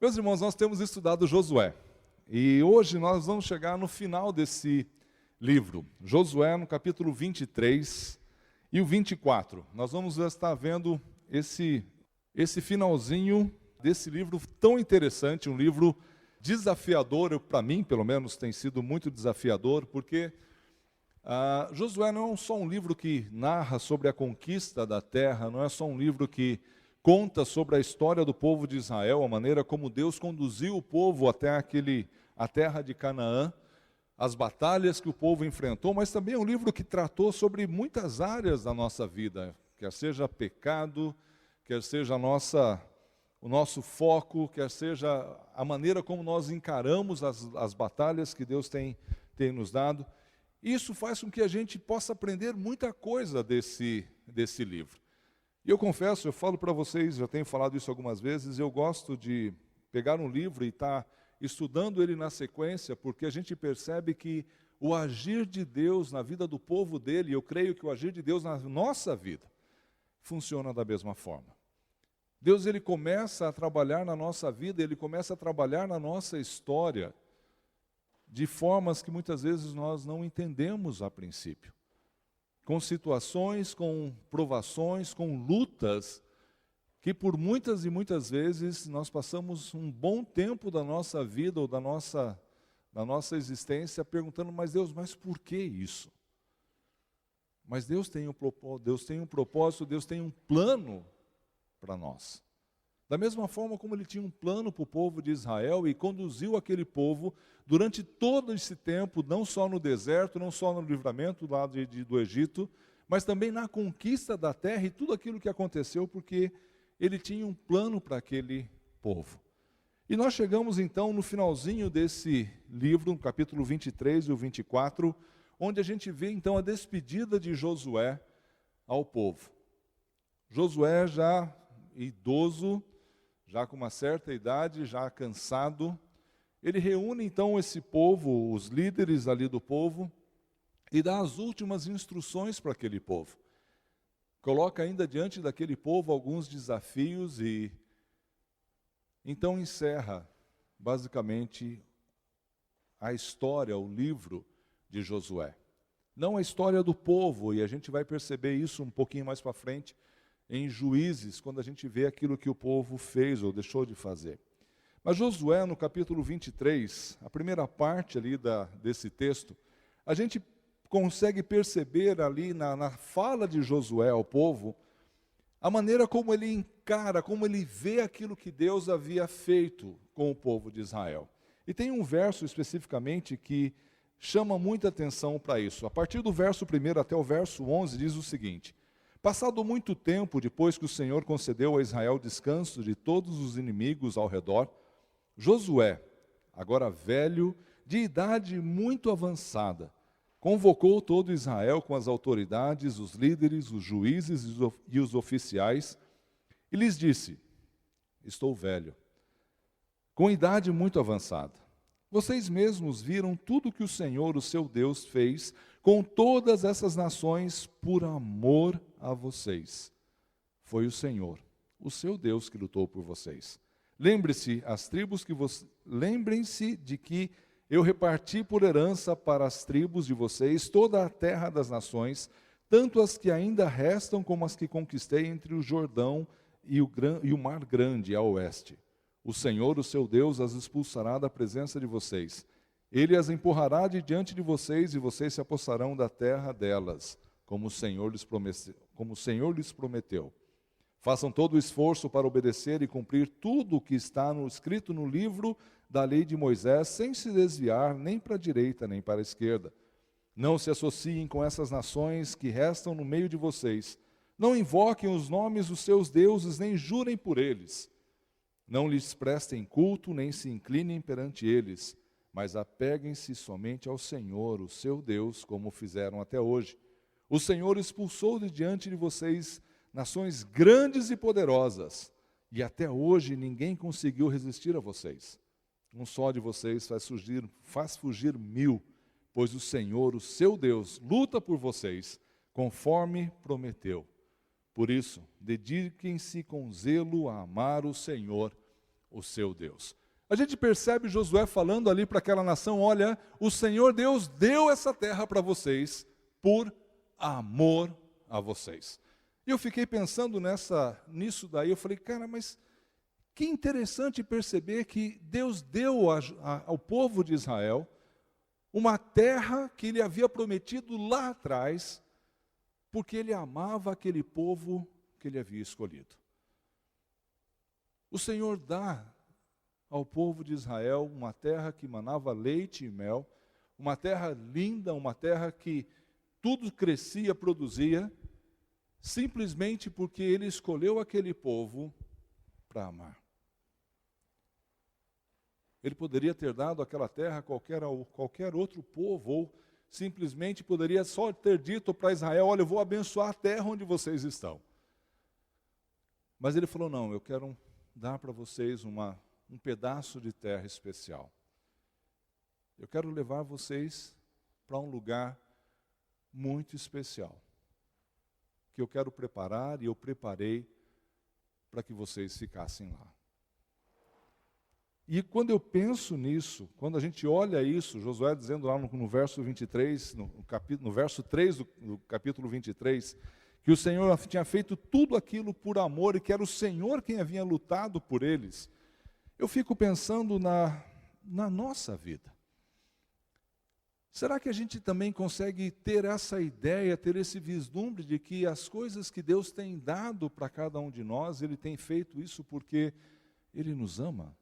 Meus irmãos, nós temos estudado Josué, e hoje nós vamos chegar no final desse livro, Josué no capítulo 23 e o 24. Nós vamos estar vendo esse finalzinho desse livro tão interessante, um livro desafiador, para mim pelo menos tem sido muito desafiador, porque Josué não é só um livro que narra sobre a conquista da terra, não é só um livro que conta sobre a história do povo de Israel, a maneira como Deus conduziu o povo até a terra de Canaã, as batalhas que o povo enfrentou, mas também é um livro que tratou sobre muitas áreas da nossa vida, quer seja pecado, quer seja o nosso foco, quer seja a maneira como nós encaramos as batalhas que Deus tem nos dado. Isso faz com que a gente possa aprender muita coisa desse livro. E eu confesso, eu falo para vocês, já tenho falado isso algumas vezes, eu gosto de pegar um livro e estar estudando ele na sequência, porque a gente percebe que o agir de Deus na vida do povo dele, eu creio que o agir de Deus na nossa vida, funciona da mesma forma. Deus, ele começa a trabalhar na nossa vida, ele começa a trabalhar na nossa história, de formas que muitas vezes nós não entendemos a princípio. Com situações, com provações, com lutas, que por muitas e muitas vezes nós passamos um bom tempo da nossa vida ou da nossa existência perguntando, mas Deus, mas por que isso? Mas Deus tem um propósito, Deus tem um plano para nós. Da mesma forma como Ele tinha um plano para o povo de Israel e conduziu aquele povo durante todo esse tempo, não só no deserto, não só no livramento lá do Egito, mas também na conquista da terra e tudo aquilo que aconteceu, porque Ele tinha um plano para aquele povo. E nós chegamos então no finalzinho desse livro, no capítulo 23 e o 24, onde a gente vê então a despedida de Josué ao povo. Josué já idoso, já com uma certa idade, já cansado, ele reúne então esse povo, os líderes ali do povo, e dá as últimas instruções para aquele povo. Coloca ainda diante daquele povo alguns desafios e então encerra basicamente a história, o livro de Josué. Não a história do povo, e a gente vai perceber isso um pouquinho mais para frente, em Juízes, quando a gente vê aquilo que o povo fez ou deixou de fazer. Mas Josué, no capítulo 23, a primeira parte ali desse texto, a gente consegue perceber ali na fala de Josué ao povo, a maneira como ele encara, como ele vê aquilo que Deus havia feito com o povo de Israel. E tem um verso especificamente que chama muita atenção para isso. A partir do verso 1 até o verso 11 diz o seguinte: passado muito tempo, depois que o Senhor concedeu a Israel descanso de todos os inimigos ao redor, Josué, agora velho, de idade muito avançada, convocou todo Israel com as autoridades, os líderes, os juízes e os oficiais, e lhes disse: estou velho, com idade muito avançada. Vocês mesmos viram tudo que o Senhor, o seu Deus, fez com todas essas nações por amor a vocês. Foi o Senhor, o seu Deus, que lutou por vocês. Lembre-se de que eu reparti por herança para as tribos de vocês toda a terra das nações, tanto as que ainda restam como as que conquistei entre o Jordão e o Mar Grande a oeste. O Senhor, o seu Deus, as expulsará da presença de vocês. Ele as empurrará de diante de vocês e vocês se apossarão da terra delas, como o Senhor lhes prometeu. Façam todo o esforço para obedecer e cumprir tudo o que está escrito no livro da lei de Moisés, sem se desviar nem para a direita nem para a esquerda. Não se associem com essas nações que restam no meio de vocês. Não invoquem os nomes dos seus deuses, nem jurem por eles. Não lhes prestem culto, nem se inclinem perante eles, mas apeguem-se somente ao Senhor, o seu Deus, como fizeram até hoje. O Senhor expulsou de diante de vocês nações grandes e poderosas, e até hoje ninguém conseguiu resistir a vocês. Um só de vocês faz fugir 1000, pois o Senhor, o seu Deus, luta por vocês, conforme prometeu. Por isso, dediquem-se com zelo a amar o Senhor, o seu Deus. A gente percebe Josué falando ali para aquela nação, olha, o Senhor Deus deu essa terra para vocês por amor a vocês. E eu fiquei pensando nisso daí, eu falei, cara, mas que interessante perceber que Deus deu ao povo de Israel uma terra que ele havia prometido lá atrás, porque ele amava aquele povo que ele havia escolhido. O Senhor dá ao povo de Israel uma terra que manava leite e mel, uma terra linda, uma terra que tudo crescia, produzia, simplesmente porque ele escolheu aquele povo para amar. Ele poderia ter dado aquela terra a qualquer outro povo, ou simplesmente poderia só ter dito para Israel, olha, eu vou abençoar a terra onde vocês estão. Mas ele falou, não, eu quero dar para vocês um pedaço de terra especial. Eu quero levar vocês para um lugar muito especial, que eu quero preparar e eu preparei para que vocês ficassem lá. E quando eu penso nisso, quando a gente olha isso, Josué dizendo lá no verso 23, no verso 3 do capítulo 23, que o Senhor tinha feito tudo aquilo por amor e que era o Senhor quem havia lutado por eles, eu fico pensando na nossa vida. Será que a gente também consegue ter essa ideia, ter esse vislumbre de que as coisas que Deus tem dado para cada um de nós, Ele tem feito isso porque Ele nos ama?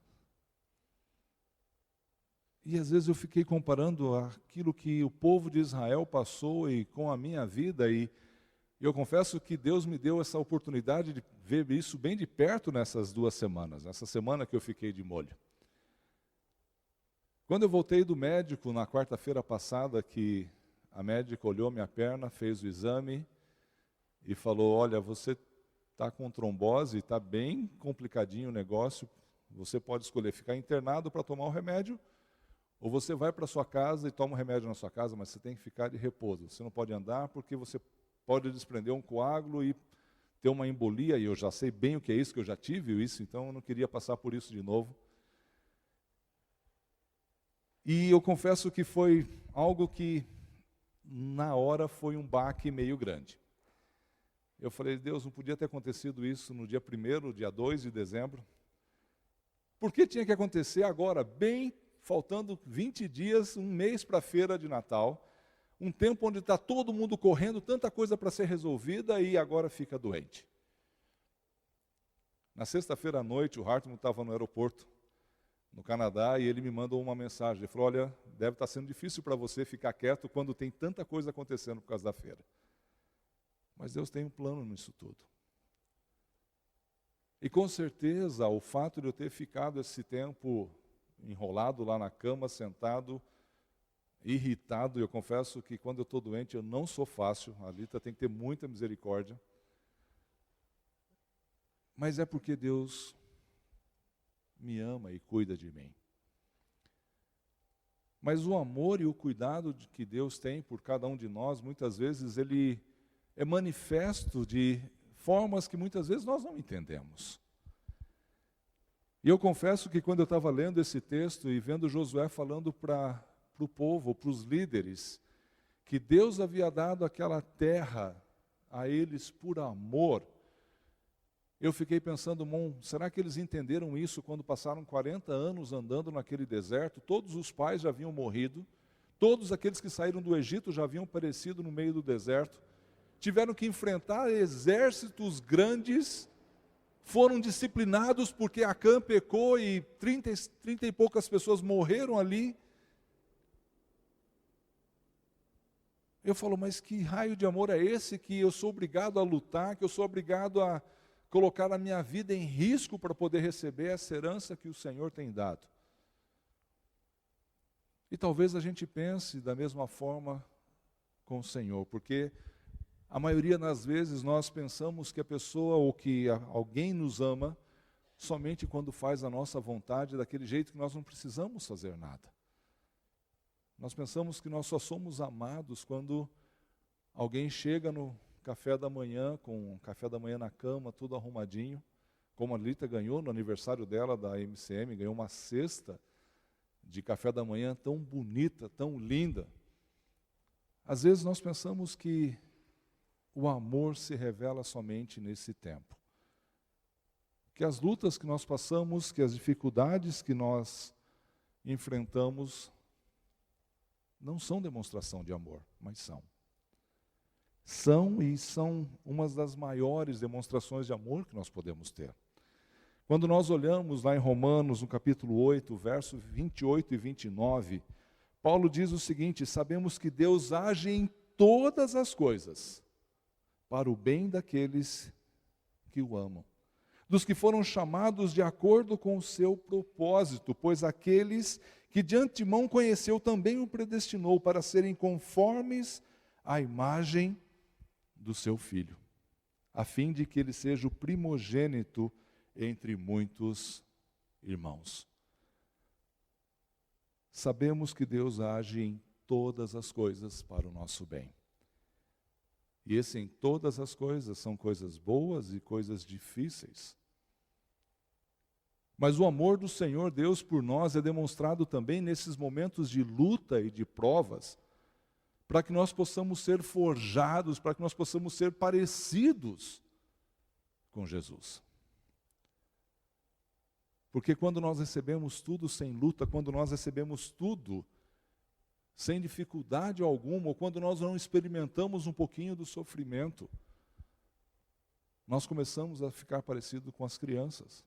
E às vezes eu fiquei comparando aquilo que o povo de Israel passou e com a minha vida, e eu confesso que Deus me deu essa oportunidade de ver isso bem de perto nessas 2 semanas, nessa semana que eu fiquei de molho. Quando eu voltei do médico, na quarta-feira passada, que a médica olhou minha perna, fez o exame e falou, olha, você está com trombose, está bem complicadinho o negócio, você pode escolher ficar internado para tomar o remédio, ou você vai para sua casa e toma o remédio na sua casa, mas você tem que ficar de repouso. Você não pode andar porque você pode desprender um coágulo e ter uma embolia, e eu já sei bem o que é isso, que eu já tive isso, então eu não queria passar por isso de novo. E eu confesso que foi algo que, na hora, foi um baque meio grande. Eu falei, Deus, não podia ter acontecido isso no dia 1º, dia 2 de dezembro. Por que tinha que acontecer agora, bem faltando 20 dias, um mês para a feira de Natal, um tempo onde está todo mundo correndo, tanta coisa para ser resolvida e agora fica doente. Na sexta-feira à noite, o Hartman estava no aeroporto, no Canadá, e ele me mandou uma mensagem. Ele falou, olha, deve estar sendo difícil para você ficar quieto quando tem tanta coisa acontecendo por causa da feira. Mas Deus tem um plano nisso tudo. E com certeza, o fato de eu ter ficado esse tempo enrolado lá na cama, sentado, irritado, e eu confesso que quando eu estou doente eu não sou fácil, a Lita tem que ter muita misericórdia, mas é porque Deus me ama e cuida de mim. Mas o amor e o cuidado que Deus tem por cada um de nós, muitas vezes ele é manifesto de formas que muitas vezes nós não entendemos. E eu confesso que quando eu estava lendo esse texto e vendo Josué falando para o povo, para os líderes, que Deus havia dado aquela terra a eles por amor, eu fiquei pensando, será que eles entenderam isso quando passaram 40 anos andando naquele deserto? Todos os pais já haviam morrido, todos aqueles que saíram do Egito já haviam perecido no meio do deserto, tiveram que enfrentar exércitos grandes, foram disciplinados porque Acã pecou e 30 e poucas pessoas morreram ali. Eu falo, mas que raio de amor é esse que eu sou obrigado a lutar, que eu sou obrigado a colocar a minha vida em risco para poder receber essa herança que o Senhor tem dado? E talvez a gente pense da mesma forma com o Senhor, porque a maioria das vezes nós pensamos que a pessoa ou que alguém nos ama somente quando faz a nossa vontade, daquele jeito que nós não precisamos fazer nada. Nós pensamos que nós só somos amados quando alguém chega no café da manhã, com o café da manhã na cama, tudo arrumadinho, como a Lita ganhou no aniversário dela da MCM, ganhou uma cesta de café da manhã tão bonita, tão linda. Às vezes nós pensamos que o amor se revela somente nesse tempo. Que as lutas que nós passamos, que as dificuldades que nós enfrentamos, não são demonstração de amor, mas são. São uma das maiores demonstrações de amor que nós podemos ter. Quando nós olhamos lá em Romanos, no capítulo 8, versos 28 e 29, Paulo diz o seguinte: sabemos que Deus age em todas as coisas para o bem daqueles que o amam, dos que foram chamados de acordo com o seu propósito, pois aqueles que de antemão conheceu também o predestinou para serem conformes à imagem do seu Filho, a fim de que ele seja o primogênito entre muitos irmãos. Sabemos que Deus age em todas as coisas para o nosso bem. E esse em todas as coisas são coisas boas e coisas difíceis. Mas o amor do Senhor Deus por nós é demonstrado também nesses momentos de luta e de provas, para que nós possamos ser forjados, para que nós possamos ser parecidos com Jesus. Porque quando nós recebemos tudo sem luta, quando nós recebemos tudo sem dificuldade alguma, ou quando nós não experimentamos um pouquinho do sofrimento, nós começamos a ficar parecido com as crianças.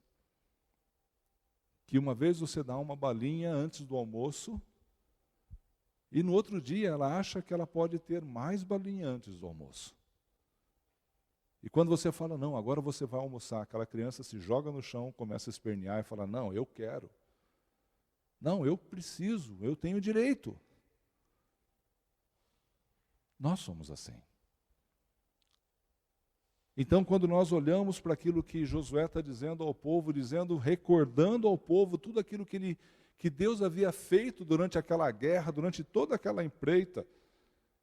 Que uma vez você dá uma balinha antes do almoço, e no outro dia ela acha que ela pode ter mais balinha antes do almoço. E quando você fala, não, agora você vai almoçar, aquela criança se joga no chão, começa a espernear e fala, não, eu quero. Não, eu preciso, eu tenho direito. Nós somos assim. Então, quando nós olhamos para aquilo que Josué está dizendo ao povo, recordando ao povo tudo aquilo que Deus havia feito durante aquela guerra, durante toda aquela empreita,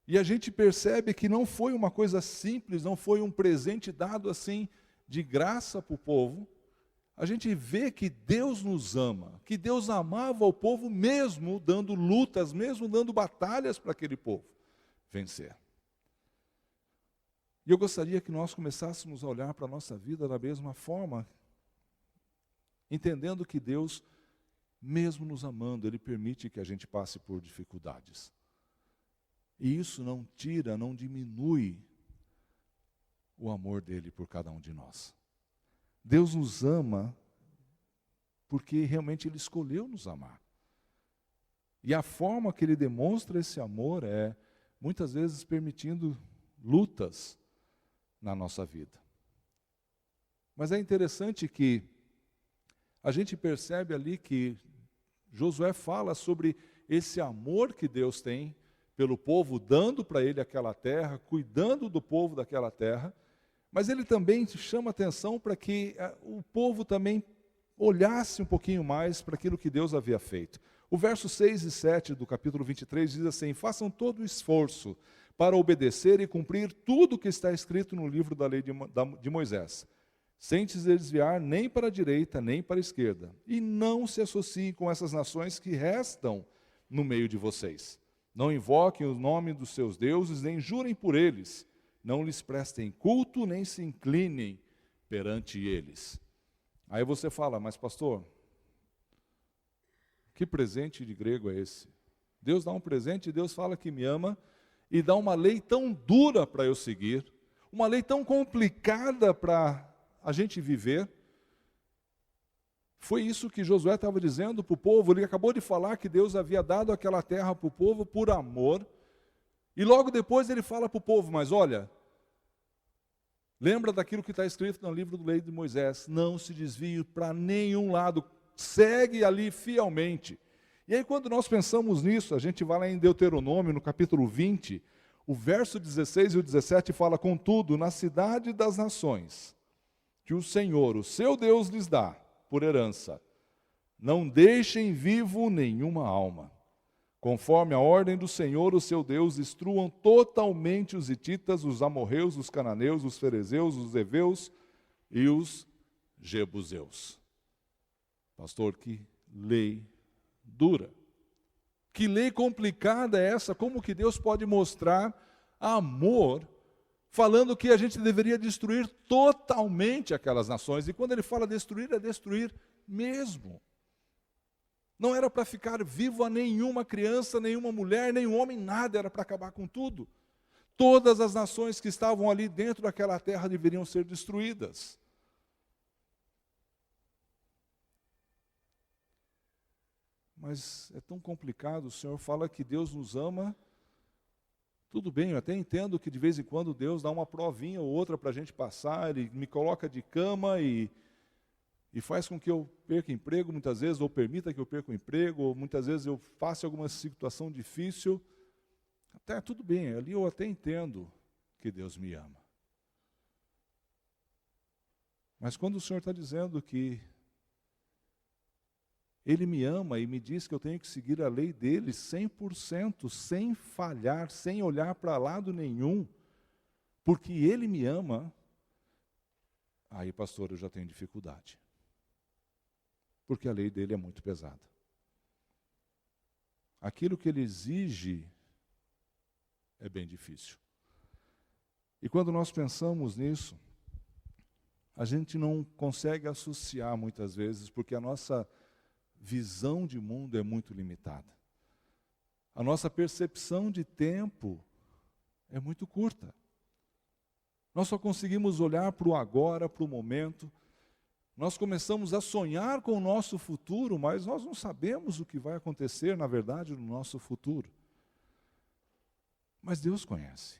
e a gente percebe que não foi uma coisa simples, não foi um presente dado assim de graça para o povo. A gente vê que Deus nos ama, que Deus amava o povo mesmo dando lutas, mesmo dando batalhas para aquele povo vencer. E eu gostaria que nós começássemos a olhar para a nossa vida da mesma forma, entendendo que Deus, mesmo nos amando, Ele permite que a gente passe por dificuldades. E isso não tira, não diminui o amor dele por cada um de nós. Deus nos ama porque realmente Ele escolheu nos amar. E a forma que Ele demonstra esse amor é, muitas vezes, permitindo lutas na nossa vida. Mas é interessante que a gente percebe ali que Josué fala sobre esse amor que Deus tem pelo povo, dando para ele aquela terra, cuidando do povo daquela terra, mas ele também chama atenção para que o povo também olhasse um pouquinho mais para aquilo que Deus havia feito. O verso 6 e 7 do capítulo 23 diz assim: façam todo o esforço para obedecer e cumprir tudo o que está escrito no livro da lei de Moisés, sem se desviar nem para a direita nem para a esquerda, e não se associem com essas nações que restam no meio de vocês. Não invoquem o nome dos seus deuses, nem jurem por eles. Não lhes prestem culto, nem se inclinem perante eles. Aí você fala, mas pastor, que presente de grego é esse? Deus dá um presente e Deus fala que me ama e dá uma lei tão dura para eu seguir, uma lei tão complicada para a gente viver. Foi isso que Josué estava dizendo para o povo. Ele acabou de falar que Deus havia dado aquela terra para o povo por amor. E logo depois ele fala para o povo, mas olha, lembra daquilo que está escrito no livro da lei de Moisés, não se desvie para nenhum lado, segue ali fielmente. E aí quando nós pensamos nisso, a gente vai lá em Deuteronômio, no capítulo 20, o verso 16 e o 17 fala, contudo, na cidade das nações, que o Senhor, o seu Deus, lhes dá por herança, não deixem vivo nenhuma alma. Conforme a ordem do Senhor, o seu Deus, destruam totalmente os hititas, os amorreus, os cananeus, os ferezeus, os heveus e os jebuseus. Pastor, que lei dura. Que lei complicada é essa? Como que Deus pode mostrar amor falando que a gente deveria destruir totalmente aquelas nações? E quando ele fala destruir, é destruir mesmo. Não era para ficar vivo a nenhuma criança, nenhuma mulher, nenhum homem, nada, era para acabar com tudo. Todas as nações que estavam ali dentro daquela terra deveriam ser destruídas. Mas é tão complicado, o Senhor fala que Deus nos ama. Tudo bem, eu até entendo que de vez em quando Deus dá uma provinha ou outra para a gente passar, Ele me coloca de cama e faz com que eu perca emprego muitas vezes, ou permita que eu perca o emprego, ou muitas vezes eu faça alguma situação difícil. Até tudo bem, ali eu até entendo que Deus me ama. Mas quando o Senhor está dizendo que Ele me ama e me diz que eu tenho que seguir a lei dele 100%, sem falhar, sem olhar para lado nenhum, porque Ele me ama, aí, pastor, eu já tenho dificuldade. Porque a lei dele é muito pesada. Aquilo que Ele exige é bem difícil. E quando nós pensamos nisso, a gente não consegue associar muitas vezes, porque a nossa visão de mundo é muito limitada. A nossa percepção de tempo é muito curta. Nós só conseguimos olhar para o agora, para o momento. Nós começamos a sonhar com o nosso futuro, mas nós não sabemos o que vai acontecer, na verdade, no nosso futuro. Mas Deus conhece.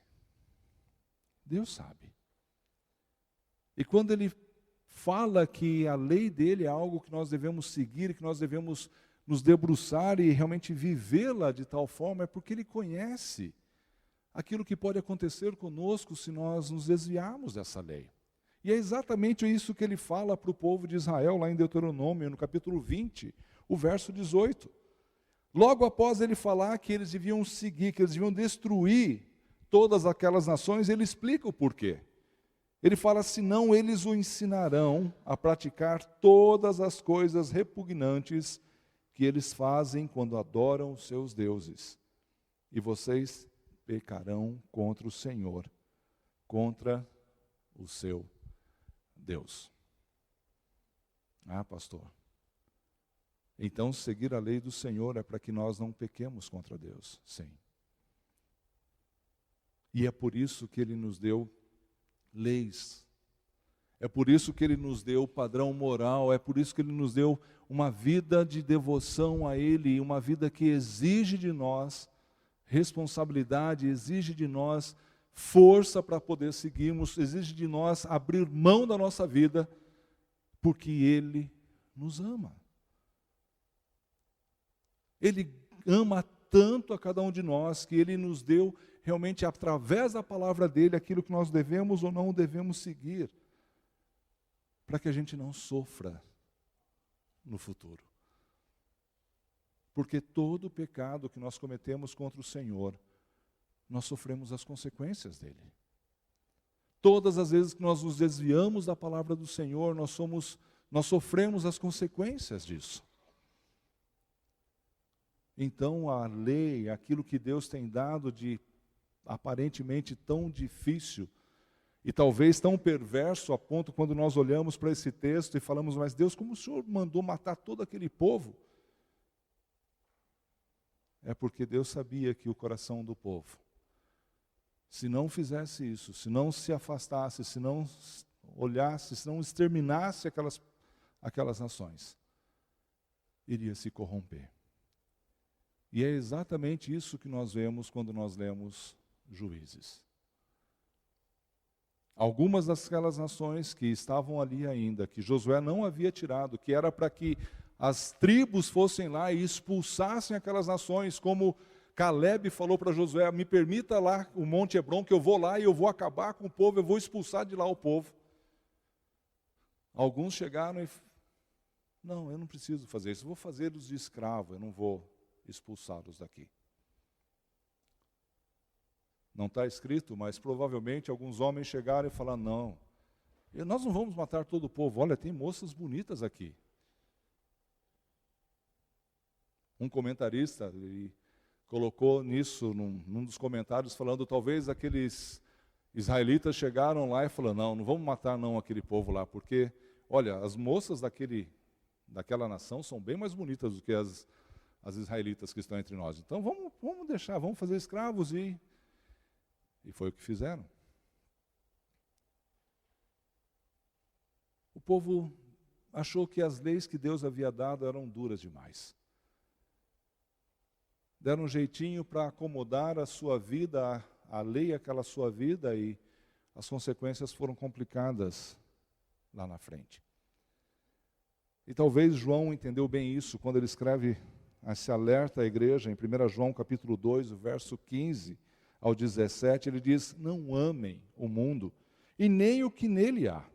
Deus sabe. E quando Ele fala que a lei dele é algo que nós devemos seguir, que nós devemos nos debruçar e realmente vivê-la de tal forma, é porque Ele conhece aquilo que pode acontecer conosco se nós nos desviarmos dessa lei. E é exatamente isso que Ele fala para o povo de Israel, lá em Deuteronômio, no capítulo 20, o verso 18. Logo após Ele falar que eles deviam seguir, que eles deviam destruir todas aquelas nações, Ele explica o porquê. Ele fala, senão eles o ensinarão a praticar todas as coisas repugnantes que eles fazem quando adoram os seus deuses. E vocês pecarão contra o Senhor, contra o seu Deus. Ah, pastor, então seguir a lei do Senhor é para que nós não pequemos contra Deus. Sim. E é por isso que Ele nos deu leis. É por isso que Ele nos deu o padrão moral, é por isso que Ele nos deu uma vida de devoção a Ele, uma vida que exige de nós responsabilidade, exige de nós força para poder seguirmos, exige de nós abrir mão da nossa vida, porque Ele nos ama. Ele ama tanto a cada um de nós, que Ele nos deu realmente, através da palavra dele, aquilo que nós devemos ou não devemos seguir, para que a gente não sofra no futuro. Porque todo pecado que nós cometemos contra o Senhor, nós sofremos as consequências dele. Todas as vezes que nós nos desviamos da palavra do Senhor, nós sofremos as consequências disso. Então a lei, aquilo que Deus tem dado de aparentemente tão difícil e talvez tão perverso a ponto quando nós olhamos para esse texto e falamos, mas Deus, como o Senhor mandou matar todo aquele povo? É porque Deus sabia que o coração do povo, se não fizesse isso, se não se afastasse, se não olhasse, se não exterminasse aquelas nações, iria se corromper. E é exatamente isso que nós vemos quando nós lemos Juízes. Algumas daquelas nações que estavam ali ainda, que Josué não havia tirado, que era para que as tribos fossem lá e expulsassem aquelas nações, como Caleb falou para Josué, me permita lá o Monte Hebron, que eu vou lá e eu vou acabar com o povo, eu vou expulsar de lá o povo. Alguns chegaram e, não, eu não preciso fazer isso, eu vou fazê-los de escravo, eu não vou expulsá-los daqui. Não está escrito, mas provavelmente alguns homens chegaram e falaram, não, E nós não vamos matar todo o povo. Olha, tem moças bonitas aqui. Um comentarista ele colocou nisso, num dos comentários, falando, talvez aqueles israelitas chegaram lá e falaram, não vamos matar não aquele povo lá, porque, olha, as moças daquela nação são bem mais bonitas do que as israelitas que estão entre nós. Então vamos deixar, vamos fazer escravos e foi o que fizeram. O povo achou que as leis que Deus havia dado eram duras demais. Deram um jeitinho para acomodar a sua vida, a lei àquela sua vida, e as consequências foram complicadas lá na frente. E talvez João entendeu bem isso quando ele escreve esse alerta à igreja, em 1 João capítulo 2, o verso 15 ao 17, ele diz, não amem o mundo, e nem o que nele há.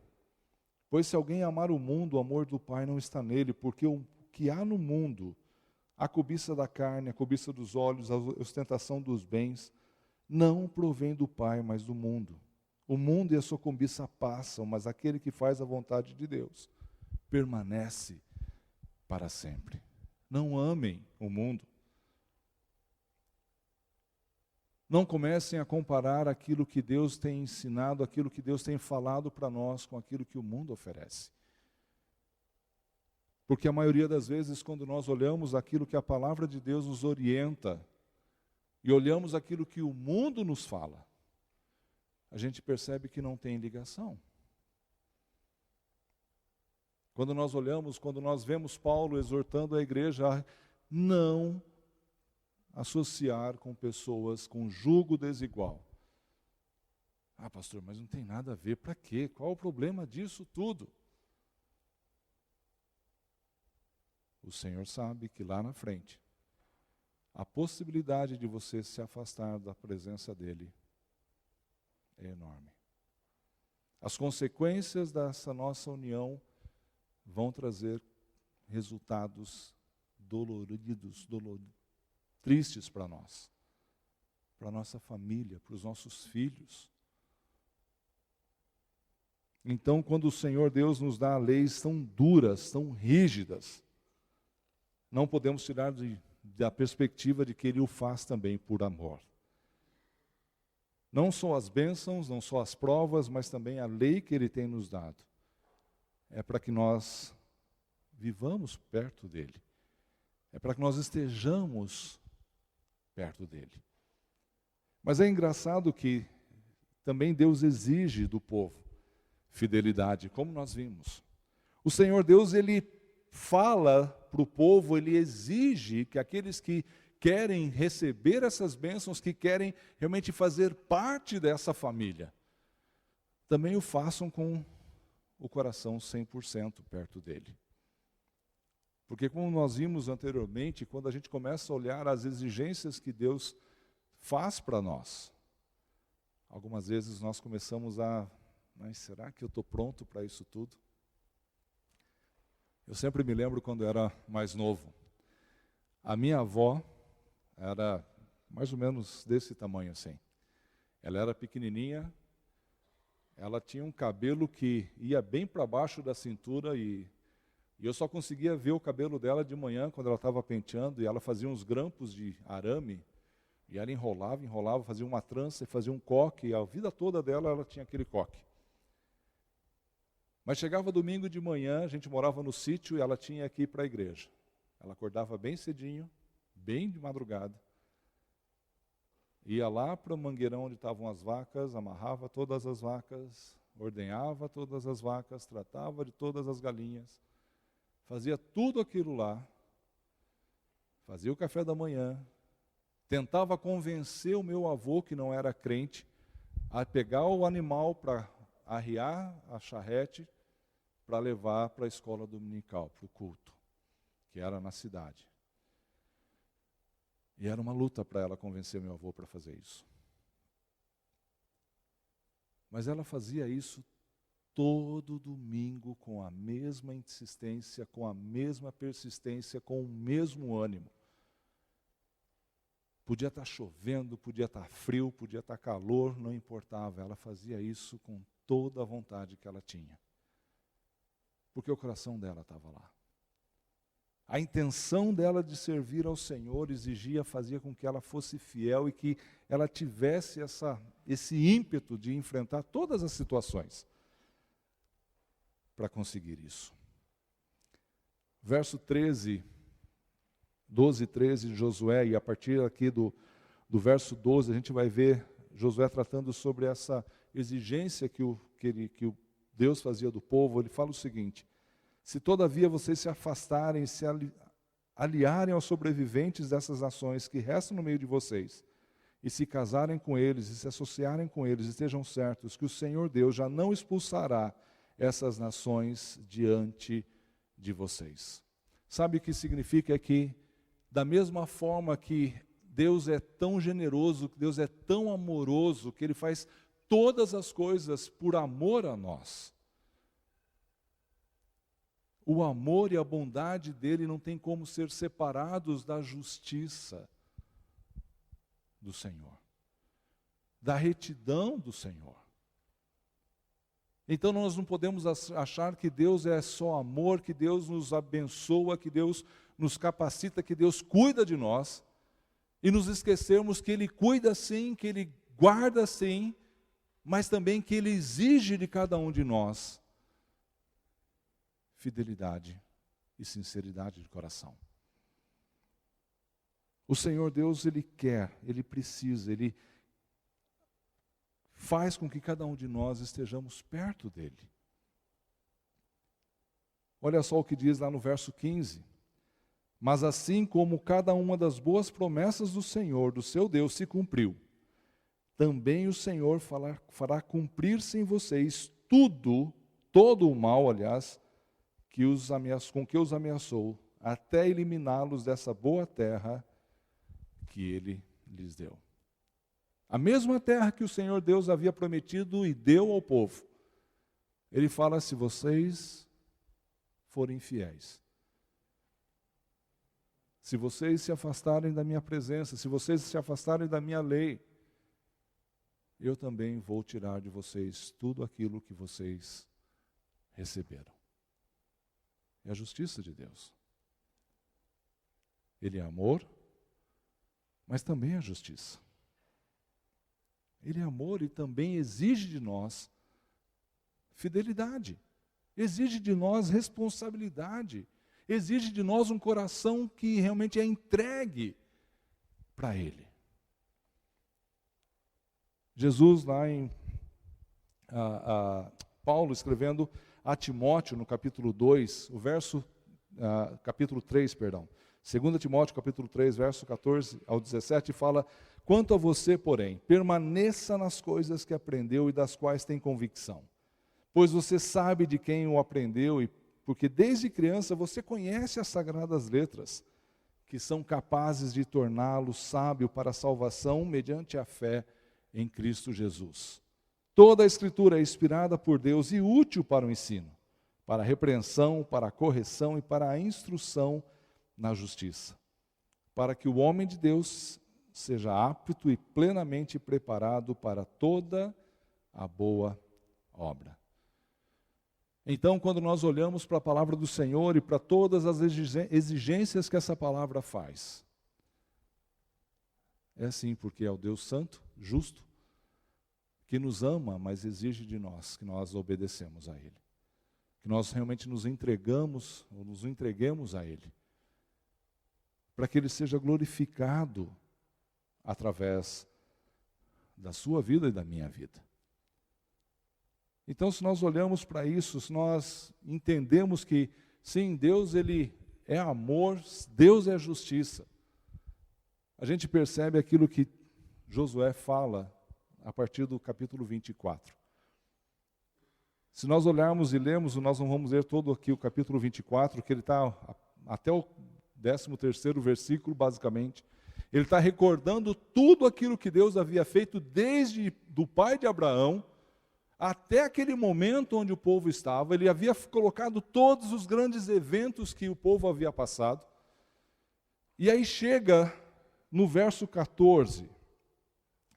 Pois se alguém amar o mundo, o amor do Pai não está nele, porque o que há no mundo, a cobiça da carne, a cobiça dos olhos, a ostentação dos bens, não provém do Pai, mas do mundo. O mundo e a sua cobiça passam, mas aquele que faz a vontade de Deus permanece para sempre. Não amem o mundo. Não comecem a comparar aquilo que Deus tem ensinado, aquilo que Deus tem falado para nós com aquilo que o mundo oferece. Porque a maioria das vezes, quando nós olhamos aquilo que a palavra de Deus nos orienta, e olhamos aquilo que o mundo nos fala, a gente percebe que não tem ligação. Quando nós olhamos, quando nós vemos Paulo exortando a igreja a não associar com pessoas com jugo desigual. Ah, pastor, mas não tem nada a ver, para quê? Qual o problema disso tudo? O Senhor sabe que lá na frente, a possibilidade de você se afastar da presença dEle é enorme. As consequências dessa nossa união vão trazer resultados doloridos, tristes para nós, para a nossa família, para os nossos filhos. Então, quando o Senhor Deus nos dá leis tão duras, tão rígidas, não podemos tirar da perspectiva de que Ele o faz também por amor. Não só as bênçãos, não só as provas, mas também a lei que Ele tem nos dado. É para que nós vivamos perto dEle. É para que nós estejamos perto dEle. Mas é engraçado que também Deus exige do povo fidelidade, como nós vimos. O Senhor Deus, Ele fala para o povo, Ele exige que aqueles que querem receber essas bênçãos, que querem realmente fazer parte dessa família, também o façam com o coração 100% perto dEle. Porque como nós vimos anteriormente, quando a gente começa a olhar as exigências que Deus faz para nós, algumas vezes nós começamos mas será que eu estou pronto para isso tudo? Eu sempre me lembro quando eu era mais novo. A minha avó era mais ou menos desse tamanho assim. Ela era pequenininha, ela tinha um cabelo que ia bem para baixo da cintura e eu só conseguia ver o cabelo dela de manhã quando ela estava penteando, e ela fazia uns grampos de arame, e ela enrolava, fazia uma trança e fazia um coque, e a vida toda dela ela tinha aquele coque. Mas chegava domingo de manhã, a gente morava no sítio e ela tinha que ir para a igreja. Ela acordava bem cedinho, bem de madrugada, ia lá para o mangueirão onde estavam as vacas, amarrava todas as vacas, ordenhava todas as vacas, tratava de todas as galinhas, fazia tudo aquilo lá, fazia o café da manhã, tentava convencer o meu avô, que não era crente, a pegar o animal para arriar a charrete, para levar para a escola dominical, para o culto, que era na cidade. E era uma luta para ela convencer meu avô para fazer isso. Mas ela fazia isso todo domingo com a mesma insistência, com a mesma persistência, com o mesmo ânimo. Podia estar chovendo, podia estar frio, podia estar calor, não importava. Ela fazia isso com toda a vontade que ela tinha. Porque o coração dela estava lá. A intenção dela de servir ao Senhor fazia com que ela fosse fiel e que ela tivesse esse ímpeto de enfrentar todas as situações para conseguir isso. Verso 13, 12 e 13 de Josué, e a partir aqui do verso 12, a gente vai ver Josué tratando sobre essa exigência que o Deus fazia do povo. Ele fala o seguinte: se todavia vocês se afastarem, se aliarem aos sobreviventes dessas nações que restam no meio de vocês, e se casarem com eles, e se associarem com eles, estejam certos que o Senhor Deus já não expulsará essas nações diante de vocês. Sabe o que significa? É que, da mesma forma que Deus é tão generoso, que Deus é tão amoroso, que Ele faz todas as coisas por amor a nós. O amor e a bondade dele não tem como ser separados da justiça do Senhor, da retidão do Senhor. Então nós não podemos achar que Deus é só amor, que Deus nos abençoa, que Deus nos capacita, que Deus cuida de nós, e nos esquecermos que Ele cuida sim, que Ele guarda sim, mas também que Ele exige de cada um de nós fidelidade e sinceridade de coração. O Senhor Deus, Ele quer, Ele precisa, Ele faz com que cada um de nós estejamos perto dEle. Olha só o que diz lá no verso 15. Mas assim como cada uma das boas promessas do Senhor, do seu Deus, se cumpriu, também o Senhor fará cumprir-se em vocês todo o mal, aliás, com que os ameaçou, até eliminá-los dessa boa terra que Ele lhes deu. A mesma terra que o Senhor Deus havia prometido e deu ao povo. Ele fala: se vocês forem fiéis, se vocês se afastarem da minha presença, se vocês se afastarem da minha lei, eu também vou tirar de vocês tudo aquilo que vocês receberam. É a justiça de Deus. Ele é amor, mas também é justiça. Ele é amor e também exige de nós fidelidade, exige de nós responsabilidade, exige de nós um coração que realmente é entregue para Ele. Jesus, lá em Paulo, escrevendo a Timóteo, no capítulo 2, capítulo 3, perdão. 2 Timóteo, capítulo 3, verso 14 ao 17, fala: quanto a você, porém, permaneça nas coisas que aprendeu e das quais tem convicção. Pois você sabe de quem o aprendeu, e porque desde criança você conhece as sagradas letras, que são capazes de torná-lo sábio para a salvação mediante a fé em Cristo Jesus. Toda a Escritura é inspirada por Deus e útil para o ensino, para a repreensão, para a correção e para a instrução na justiça, para que o homem de Deus seja apto e plenamente preparado para toda a boa obra. Então, quando nós olhamos para a palavra do Senhor e para todas as exigências que essa palavra faz, é sim porque é o Deus santo, justo, que nos ama, mas exige de nós que nós obedecemos a Ele, que nós realmente nos entregamos, ou nos entreguemos a Ele, para que Ele seja glorificado através da sua vida e da minha vida. Então, se nós olhamos para isso, se nós entendemos que, sim, Deus Ele é amor, Deus é justiça, a gente percebe aquilo que Josué fala a partir do capítulo 24. Se nós olharmos e lermos, nós não vamos ler todo aqui o capítulo 24, que ele está até o 13º versículo, basicamente. Ele está recordando tudo aquilo que Deus havia feito desde do pai de Abraão até aquele momento onde o povo estava. Ele havia colocado todos os grandes eventos que o povo havia passado. E aí chega no verso 14,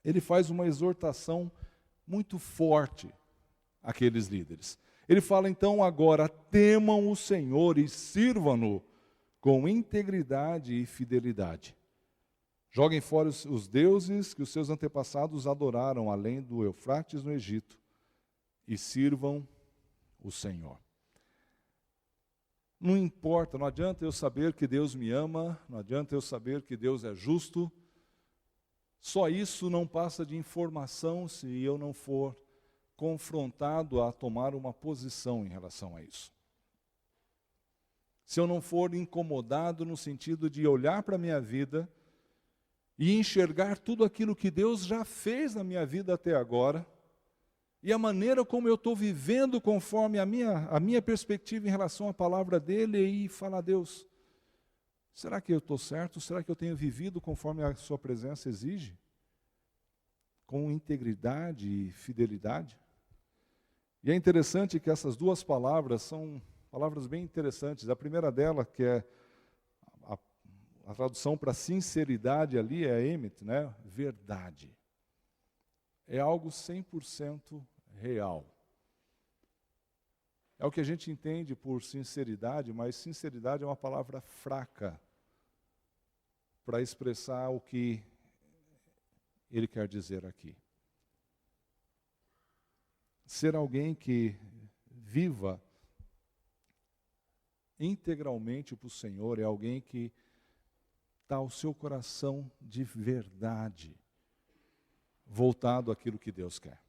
ele faz uma exortação muito forte aqueles líderes. Ele fala então agora, temam o Senhor e sirvam-no com integridade e fidelidade. Joguem fora os deuses que os seus antepassados adoraram além do Eufrates no Egito e sirvam o Senhor. Não importa, não adianta eu saber que Deus me ama, não adianta eu saber que Deus é justo, só isso não passa de informação se eu não for confrontado a tomar uma posição em relação a isso. Se eu não for incomodado no sentido de olhar para a minha vida e enxergar tudo aquilo que Deus já fez na minha vida até agora, e a maneira como eu estou vivendo conforme a minha perspectiva em relação à palavra dele, e falar, Deus, será que eu estou certo? Será que eu tenho vivido conforme a sua presença exige? Com integridade e fidelidade? E é interessante que essas duas palavras são palavras bem interessantes. A primeira dela, que é a tradução para sinceridade ali, é emet, né? Verdade. É algo 100% real. É o que a gente entende por sinceridade, mas sinceridade é uma palavra fraca para expressar o que ele quer dizer aqui. Ser alguém que viva integralmente para o Senhor é alguém que está o seu coração de verdade voltado àquilo que Deus quer.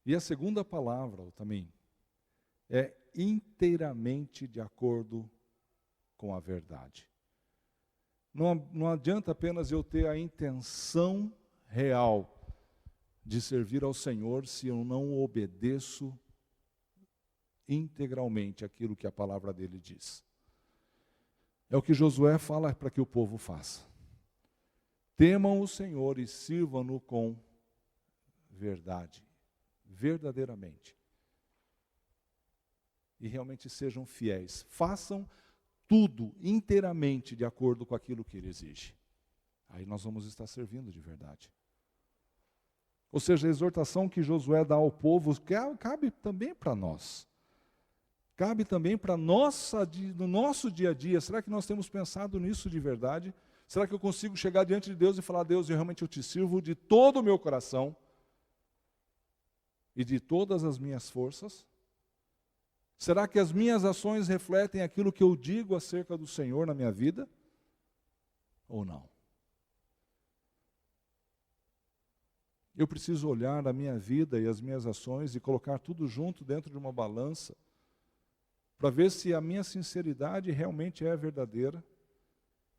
E a segunda palavra também é inteiramente de acordo com a verdade. Não adianta apenas eu ter a intenção real de servir ao Senhor se eu não obedeço integralmente aquilo que a palavra dele diz. É o que Josué fala para que o povo faça. Temam o Senhor e sirvam-no com verdade, verdadeiramente. E realmente sejam fiéis. Façam tudo inteiramente de acordo com aquilo que ele exige. Aí nós vamos estar servindo de verdade. Ou seja, a exortação que Josué dá ao povo cabe também para nós. Cabe também para no nosso dia a dia. Será que nós temos pensado nisso de verdade? Será que eu consigo chegar diante de Deus e falar, Deus, eu te sirvo de todo o meu coração e de todas as minhas forças? Será que as minhas ações refletem aquilo que eu digo acerca do Senhor na minha vida? Ou não? Eu preciso olhar a minha vida e as minhas ações e colocar tudo junto dentro de uma balança para ver se a minha sinceridade realmente é verdadeira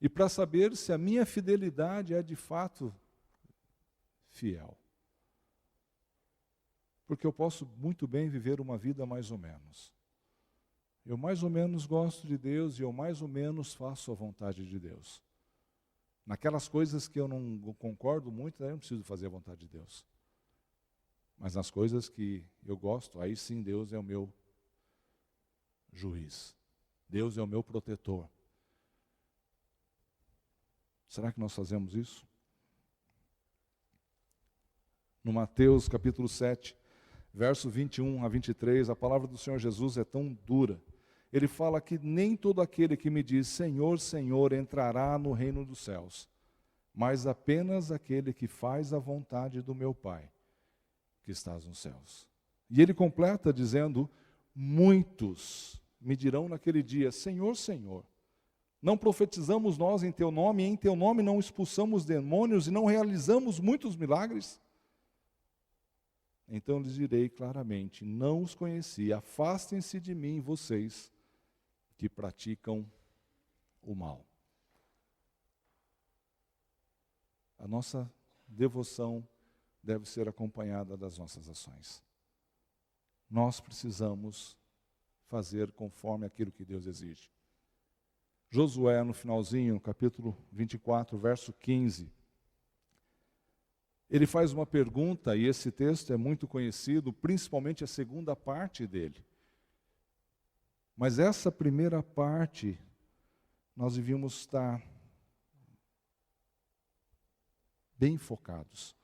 e para saber se a minha fidelidade é de fato fiel. Porque eu posso muito bem viver uma vida mais ou menos. Eu mais ou menos gosto de Deus e eu mais ou menos faço a vontade de Deus. Naquelas coisas que eu não concordo muito, eu não preciso fazer a vontade de Deus. Mas nas coisas que eu gosto, aí sim Deus é o meu juiz. Deus é o meu protetor. Será que nós fazemos isso? No Mateus capítulo 7, verso 21 a 23, a palavra do Senhor Jesus é tão dura. Ele fala que nem todo aquele que me diz Senhor, Senhor entrará no reino dos céus, mas apenas aquele que faz a vontade do meu Pai, que estás nos céus. E ele completa dizendo, muitos me dirão naquele dia, Senhor, Senhor, não profetizamos nós em teu nome, e em teu nome não expulsamos demônios e não realizamos muitos milagres? Então lhes direi claramente, não os conheci, afastem-se de mim vocês que praticam o mal. A nossa devoção deve ser acompanhada das nossas ações. Nós precisamos fazer conforme aquilo que Deus exige. Josué, no finalzinho, capítulo 24, verso 15, ele faz uma pergunta, e esse texto é muito conhecido, principalmente a segunda parte dele. Mas essa primeira parte, nós devíamos estar bem focados.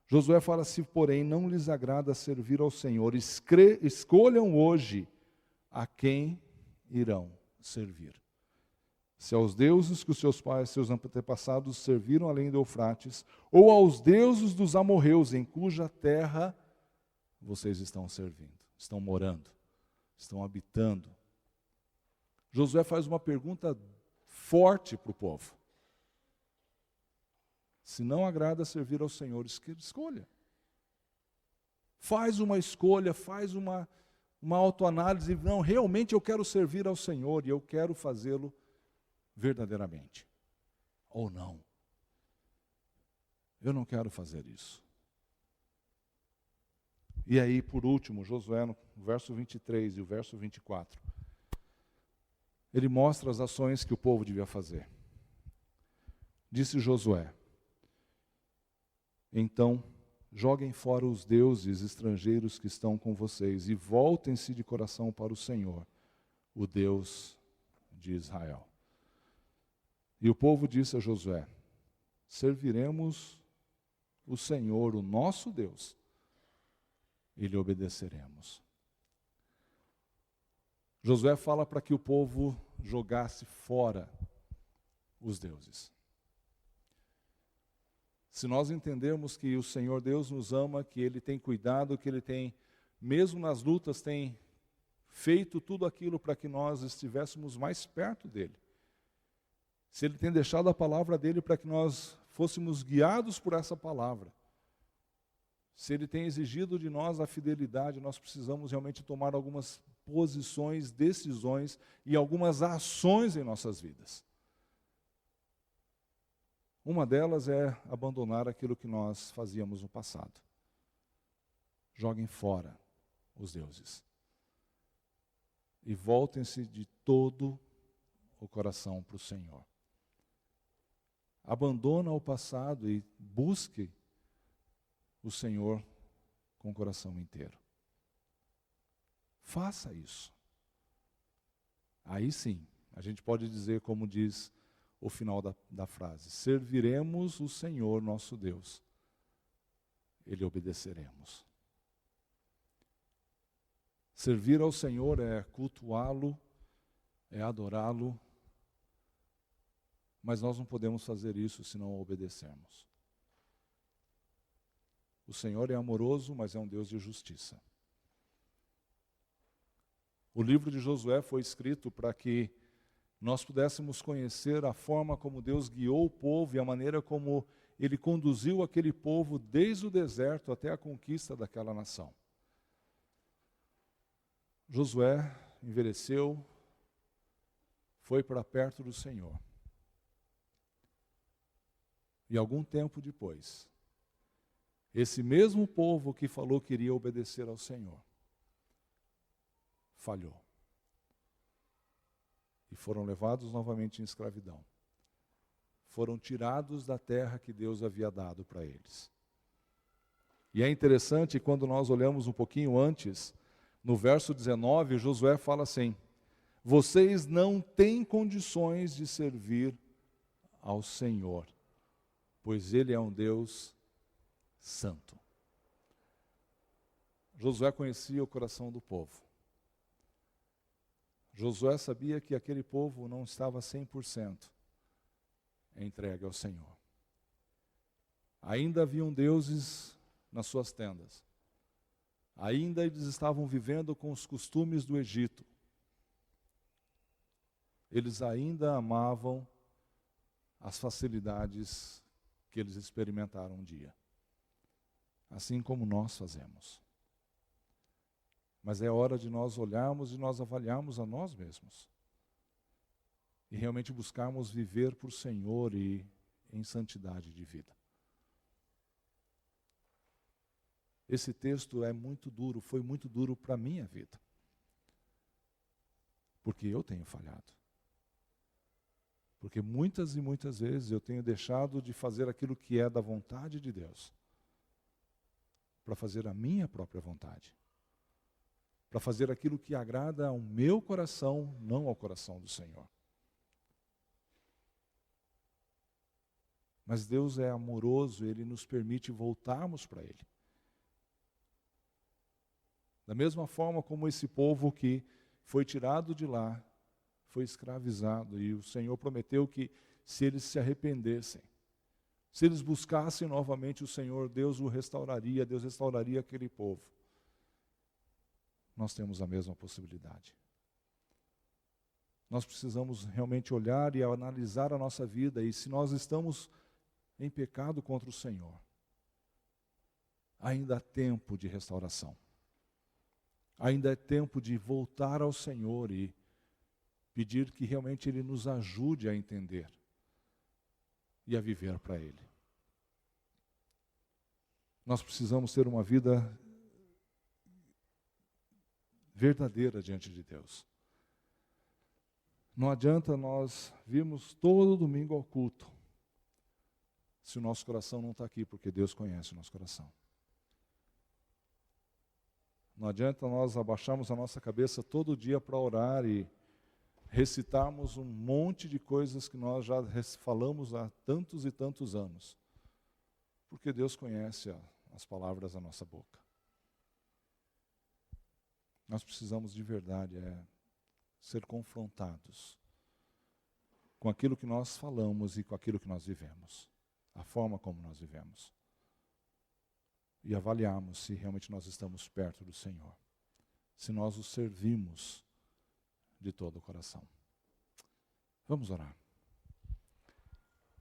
Josué fala: se porém não lhes agrada servir ao Senhor, escolham hoje a quem irão servir. Se aos deuses que os seus pais, seus antepassados serviram além do Eufrates, ou aos deuses dos amorreus em cuja terra vocês estão servindo, estão morando, estão habitando. Josué faz uma pergunta forte para o povo. Se não agrada servir ao Senhor, escolha. Faz uma escolha, faz uma autoanálise. Não, realmente eu quero servir ao Senhor e eu quero fazê-lo verdadeiramente. Ou não. Eu não quero fazer isso. E aí, por último, Josué, no verso 23 e o verso 24, ele mostra as ações que o povo devia fazer. Disse Josué: então, joguem fora os deuses estrangeiros que estão com vocês e voltem-se de coração para o Senhor, o Deus de Israel. E o povo disse a Josué: serviremos o Senhor, o nosso Deus, e lhe obedeceremos. Josué fala para que o povo jogasse fora os deuses. Se nós entendermos que o Senhor Deus nos ama, que Ele tem cuidado, que Ele tem, mesmo nas lutas, tem feito tudo aquilo para que nós estivéssemos mais perto dEle. Se Ele tem deixado a palavra dEle para que nós fôssemos guiados por essa palavra. Se Ele tem exigido de nós a fidelidade, nós precisamos realmente tomar algumas posições, decisões e algumas ações em nossas vidas. Uma delas é abandonar aquilo que nós fazíamos no passado. Joguem fora os deuses. E voltem-se de todo o coração para o Senhor. Abandona o passado e busque o Senhor com o coração inteiro. Faça isso. Aí sim, a gente pode dizer, como diz o final da frase: serviremos o Senhor nosso Deus, e lhe obedeceremos. Servir ao Senhor é cultuá-lo, é adorá-lo, mas nós não podemos fazer isso se não o obedecermos. O Senhor é amoroso, mas é um Deus de justiça. O livro de Josué foi escrito para que nós pudéssemos conhecer a forma como Deus guiou o povo e a maneira como Ele conduziu aquele povo desde o deserto até a conquista daquela nação. Josué envelheceu, foi para perto do Senhor. E algum tempo depois, esse mesmo povo que falou que iria obedecer ao Senhor, falhou. E foram levados novamente em escravidão. Foram tirados da terra que Deus havia dado para eles. E é interessante, quando nós olhamos um pouquinho antes, no verso 19, Josué fala assim: vocês não têm condições de servir ao Senhor, pois Ele é um Deus santo. Josué conhecia o coração do povo. Josué sabia que aquele povo não estava 100% entregue ao Senhor. Ainda haviam deuses nas suas tendas. Ainda eles estavam vivendo com os costumes do Egito. Eles ainda amavam as facilidades que eles experimentaram um dia. Assim como nós fazemos. Mas é hora de nós olharmos e nós avaliarmos a nós mesmos. E realmente buscarmos viver por Senhor e em santidade de vida. Esse texto é muito duro, foi muito duro para a minha vida. Porque eu tenho falhado. Porque muitas e muitas vezes eu tenho deixado de fazer aquilo que é da vontade de Deus, para fazer a minha própria vontade. Para fazer aquilo que agrada ao meu coração, não ao coração do Senhor. Mas Deus é amoroso, Ele nos permite voltarmos para Ele. Da mesma forma como esse povo que foi tirado de lá, foi escravizado, e o Senhor prometeu que se eles se arrependessem, se eles buscassem novamente o Senhor, Deus restauraria aquele povo. Nós temos a mesma possibilidade. Nós precisamos realmente olhar e analisar a nossa vida, e se nós estamos em pecado contra o Senhor, ainda há tempo de restauração. Ainda é tempo de voltar ao Senhor e pedir que realmente Ele nos ajude a entender e a viver para Ele. Nós precisamos ter uma vida verdadeira diante de Deus. Não adianta nós virmos todo domingo ao culto, se o nosso coração não está aqui, porque Deus conhece o nosso coração. Não adianta nós abaixarmos a nossa cabeça todo dia para orar e recitarmos um monte de coisas que nós já falamos há tantos e tantos anos, porque Deus conhece as palavras da nossa boca. Nós precisamos de verdade ser confrontados com aquilo que nós falamos e com aquilo que nós vivemos, a forma como nós vivemos. E avaliarmos se realmente nós estamos perto do Senhor, se nós o servimos de todo o coração. Vamos orar.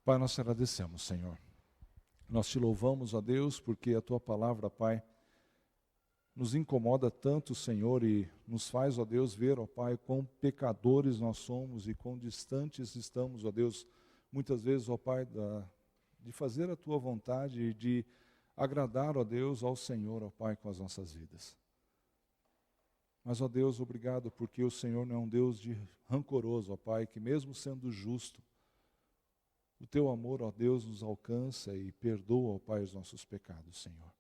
Pai, nós te agradecemos, Senhor. Nós te louvamos, ó Deus, porque a tua palavra, Pai, nos incomoda tanto, Senhor, e nos faz, ó Deus, ver, ó Pai, quão pecadores nós somos e quão distantes estamos, ó Deus, muitas vezes, ó Pai, de fazer a tua vontade e de agradar, ó Deus, ao Senhor, ó Pai, com as nossas vidas. Mas, ó Deus, obrigado, porque o Senhor não é um Deus rancoroso, ó Pai, que mesmo sendo justo, o teu amor, ó Deus, nos alcança e perdoa, ó Pai, os nossos pecados, Senhor.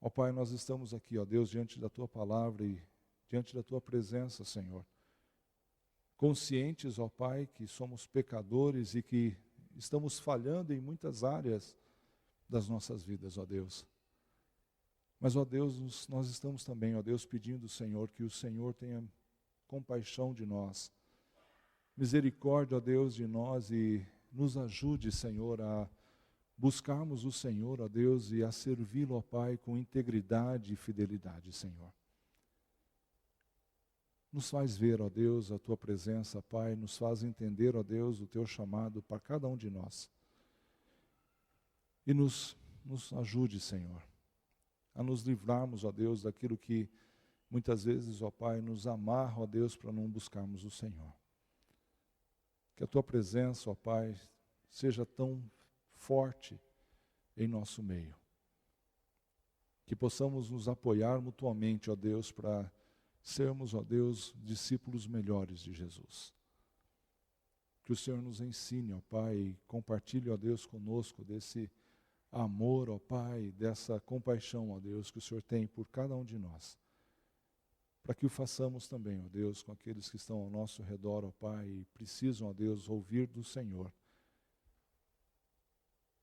Ó Pai, nós estamos aqui, ó Deus, diante da tua palavra e diante da tua presença, Senhor. Conscientes, ó Pai, que somos pecadores e que estamos falhando em muitas áreas das nossas vidas, ó Deus. Mas, ó Deus, nós estamos também, ó Deus, pedindo, Senhor, que o Senhor tenha compaixão de nós, misericórdia, ó Deus, de nós e nos ajude, Senhor, a buscarmos o Senhor, ó Deus, e a servi-lo, ó Pai, com integridade e fidelidade, Senhor. Nos faz ver, ó Deus, a tua presença, Pai, nos faz entender, ó Deus, o teu chamado para cada um de nós. E nos ajude, Senhor, a nos livrarmos, ó Deus, daquilo que muitas vezes, ó Pai, nos amarra, ó Deus, para não buscarmos o Senhor. Que a tua presença, ó Pai, seja tão forte em nosso meio. Que possamos nos apoiar mutuamente, ó Deus, para sermos, ó Deus, discípulos melhores de Jesus. Que o Senhor nos ensine, ó Pai, e compartilhe, ó Deus, conosco desse amor, ó Pai, dessa compaixão, ó Deus, que o Senhor tem por cada um de nós. Para que o façamos também, ó Deus, com aqueles que estão ao nosso redor, ó Pai, e precisam, ó Deus, ouvir do Senhor.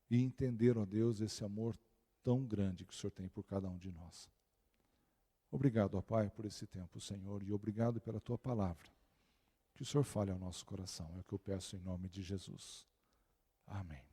E entender, ó Deus, esse amor tão grande que o Senhor tem por cada um de nós. Obrigado, ó Pai, por esse tempo, Senhor, e obrigado pela tua palavra. Que o Senhor fale ao nosso coração, é o que eu peço em nome de Jesus. Amém.